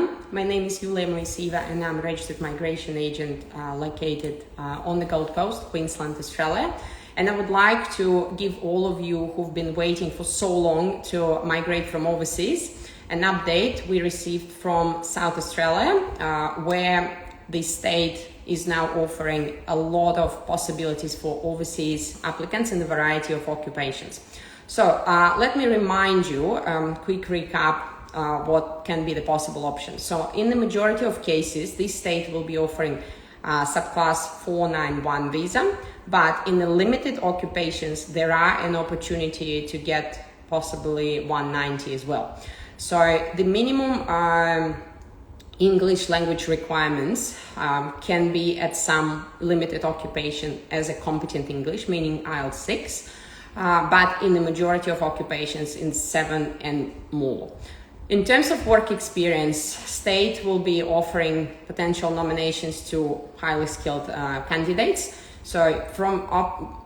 everyone. My name is Yulia Moisiva and I'm a registered migration agent located on the Gold Coast, Queensland, Australia. And I would like to give all of you who've been waiting for so long to migrate from overseas an update we received from South Australia, where the state is now offering a lot of possibilities for overseas applicants in a variety of occupations. So let me remind you, quick recap, what can be the possible options. So in the majority of cases, this state will be offering subclass 491 visa, but in the limited occupations, there are an opportunity to get possibly 190 as well. So the minimum English language requirements can be at some limited occupation as a competent English, meaning IELTS 6, but in the majority of occupations in 7 and more. In terms of work experience, state will be offering potential nominations to highly skilled candidates. So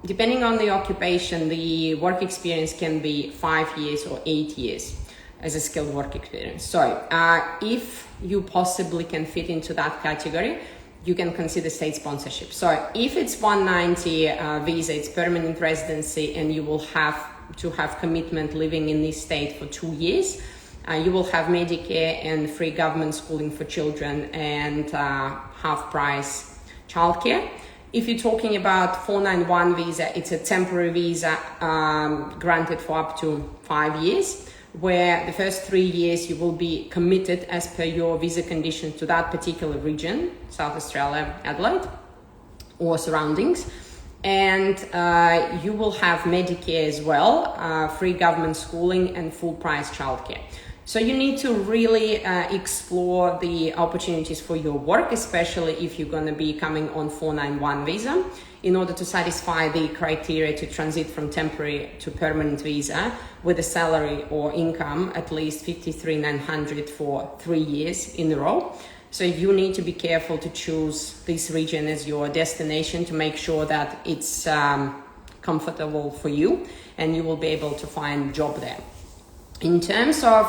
depending on the occupation, the work experience can be 5 years or 8 years as a skilled work experience. So if you possibly can fit into that category, you can consider state sponsorship. So if it's 190 visa, it's permanent residency, and you will have to have commitment living in this state for 2 years. You will have Medicare and free government schooling for children and half-price childcare. If you're talking about 491 visa, it's a temporary visa granted for up to 5 years, where the first 3 years you will be committed as per your visa condition to that particular region, South Australia, Adelaide, or surroundings. And you will have Medicare as well, free government schooling and full price childcare. So you need to really explore the opportunities for your work, especially if you're going to be coming on 491 visa, in order to satisfy the criteria to transit from temporary to permanent visa with a salary or income at least 53,900 for 3 years in a row. So you need to be careful to choose this region as your destination to make sure that it's comfortable for you and you will be able to find a job there. In terms of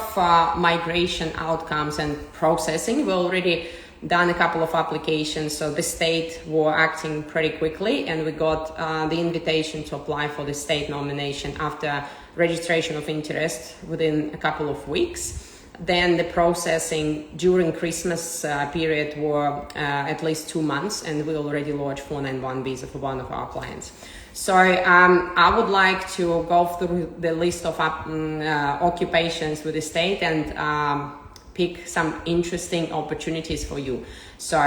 migration outcomes and processing, we've already done a couple of applications. So the state were acting pretty quickly, and we got the invitation to apply for the state nomination after registration of interest within a couple of weeks. Then the processing during Christmas period were at least 2 months, and we already lodged 491 visa for one of our clients. So I would like to go through the list of occupations with the state and pick some interesting opportunities for you. So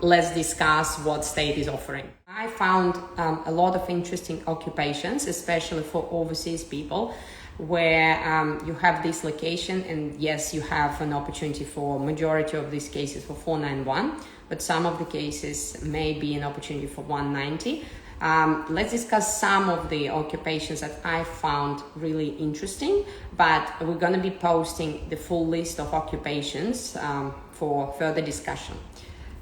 let's discuss what state is offering. I found a lot of interesting occupations, especially for overseas people, where you have this location, and yes, you have an opportunity for majority of these cases for 491, but some of the cases may be an opportunity for 190. Let's discuss some of the occupations that I found really interesting, but we're going to be posting the full list of occupations for further discussion.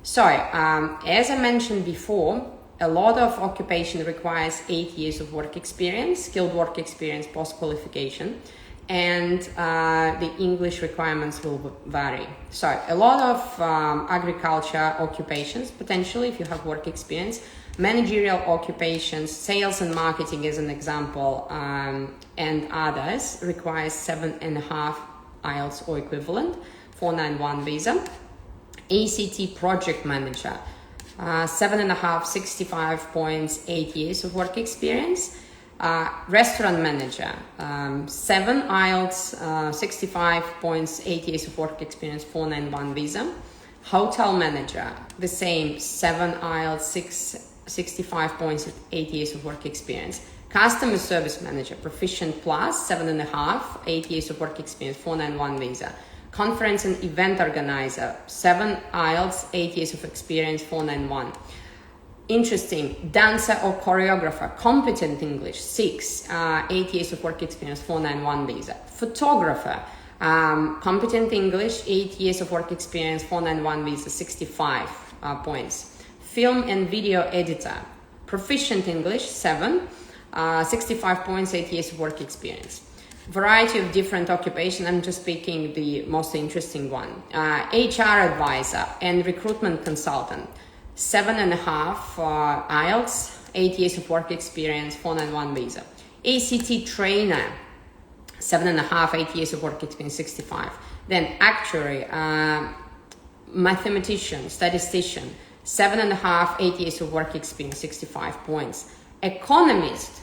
So, as I mentioned before, a lot of occupation requires 8 years of work experience, skilled work experience, post-qualification, and the English requirements will vary. So a lot of agriculture occupations, potentially if you have work experience, managerial occupations, sales and marketing as an example, and others requires 7.5 IELTS or equivalent, 491 visa. ACT project manager, 7.5, 65 points, 8 years of work experience. Restaurant manager, 7 IELTS, 65 points, 8 years of work experience, 491 visa. Hotel manager, the same, 7 IELTS, 65 points, 8 years of work experience. Customer service manager, proficient plus, 7.5, 8 years of work experience, 491 visa. Conference and event organizer, 7 IELTS, 8 years of experience, 491. Interesting, dancer or choreographer, competent English, 6, 8 years of work experience, 491 visa. Photographer, competent English, 8 years of work experience, 491 visa, 65 points. Film and video editor, proficient English, 7, 65 points, 8 years of work experience. variety of different occupation. I'm just picking the most interesting one. HR advisor and recruitment consultant, 7.5 IELTS, 8 years of work experience, 491 visa. ACT trainer, 7.5, 8 years of work experience, 65. Then actuary, mathematician, statistician, 7.5, 8 years of work experience, 65 points. Economist,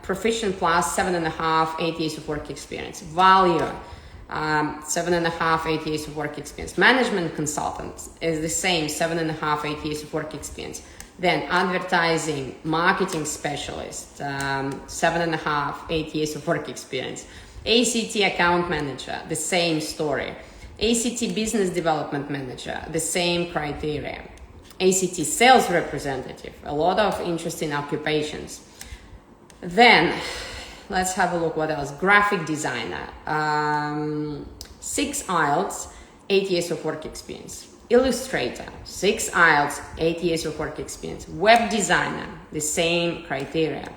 proficient plus, 7.5, 8 years of work experience. Valuer, 7.5, 8 years of work experience. Management consultant is the same, 7.5, 8 years of work experience. Then advertising, marketing specialist, 7.5, 8 years of work experience. ACT account manager, the same story. ACT business development manager, the same criteria. ACT sales representative, a lot of interesting occupations. Then let's have a look what else. Graphic designer, 6 IELTS, 8 years of work experience. Illustrator, 6 IELTS, 8 years of work experience. Web designer, the same criteria.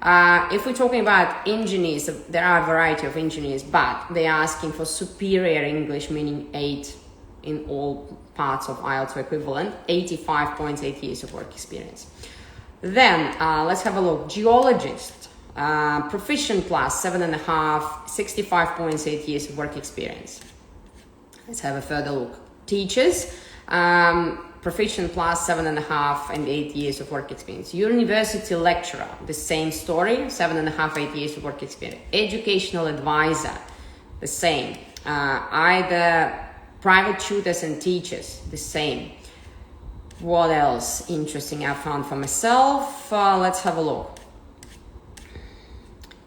If we're talking about engineers, there are a variety of engineers, but they're asking for superior English, meaning 8 in all parts of IELTS equivalent, 85 points, 8 years of work experience. Then let's have a look. Geologist, proficient plus, 7.5, 65 points, 8 years of work experience. Let's have a further look. Teachers, proficient plus, 7.5 and 8 years of work experience. University lecturer, the same story, 7.5, 8 years of work experience. Educational advisor, the same. Either private tutors and teachers, the same. What else interesting I found for myself? Let's have a look.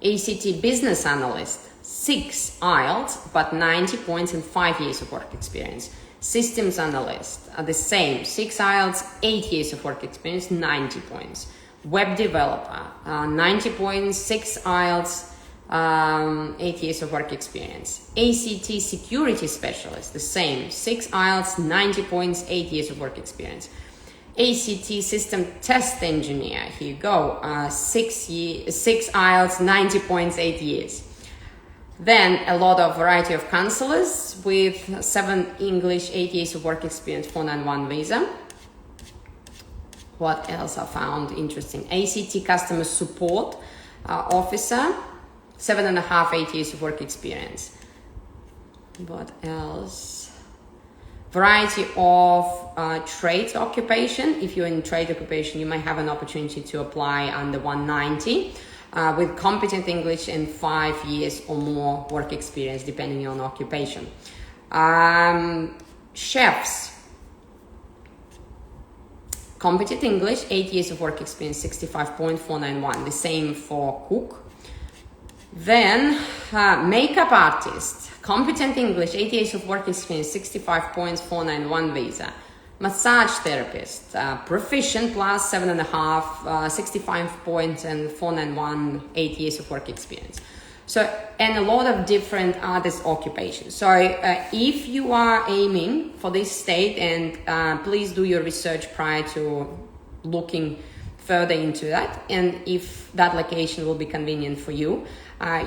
ACT business analyst, 6 IELTS, but 90 points and 5 years of work experience. Systems analyst, the same, 6 IELTS, 8 years of work experience, 90 points. Web developer, 90 points, 6 IELTS, 8 years of work experience. ACT security specialist, the same, 6 IELTS, 90 points, 8 years of work experience. ACT system test engineer, here you go, 6 IELTS, 90 points, 8 years. Then a lot of variety of counselors with 7 English, 8 years of work experience, 491 visa. What else I found interesting? ACT customer support officer, 7.5, 8 years of work experience. What else? Variety of trades occupation. If you're in trade occupation, you might have an opportunity to apply under 190. With competent English and 5 years or more work experience, depending on occupation. Chefs, competent English, 8 years of work experience, 65.491. The same for cook. Then makeup artist, competent English, 8 years of work experience, 65 points, 491 visa. Massage therapist, proficient plus, 7.5, 65 points and 491, 8 years of work experience. So, and a lot of different artist occupations. So if you are aiming for this state, and please do your research prior to looking further into that, and if that location will be convenient for you,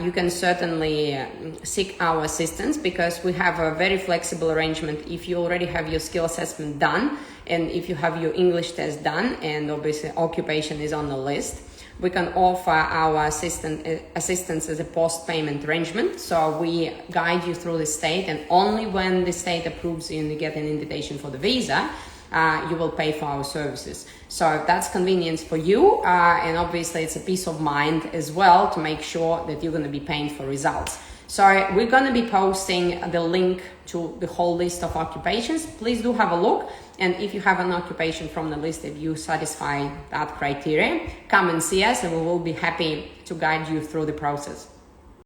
you can certainly seek our assistance, because we have a very flexible arrangement. If you already have your skill assessment done, and if you have your English test done, and obviously occupation is on the list, we can offer our assistance as a post-payment arrangement. So we guide you through the state, and only when the state approves you and you get an invitation for the visa, you will pay for our services. So that's convenience for you, and obviously it's a peace of mind as well, to make sure that you're going to be paying for results. So we're going to be posting the link to the whole list of occupations. Please do have a look, and if you have an occupation from the list that you satisfy that criteria, come and see us, and we will be happy to guide you through the process.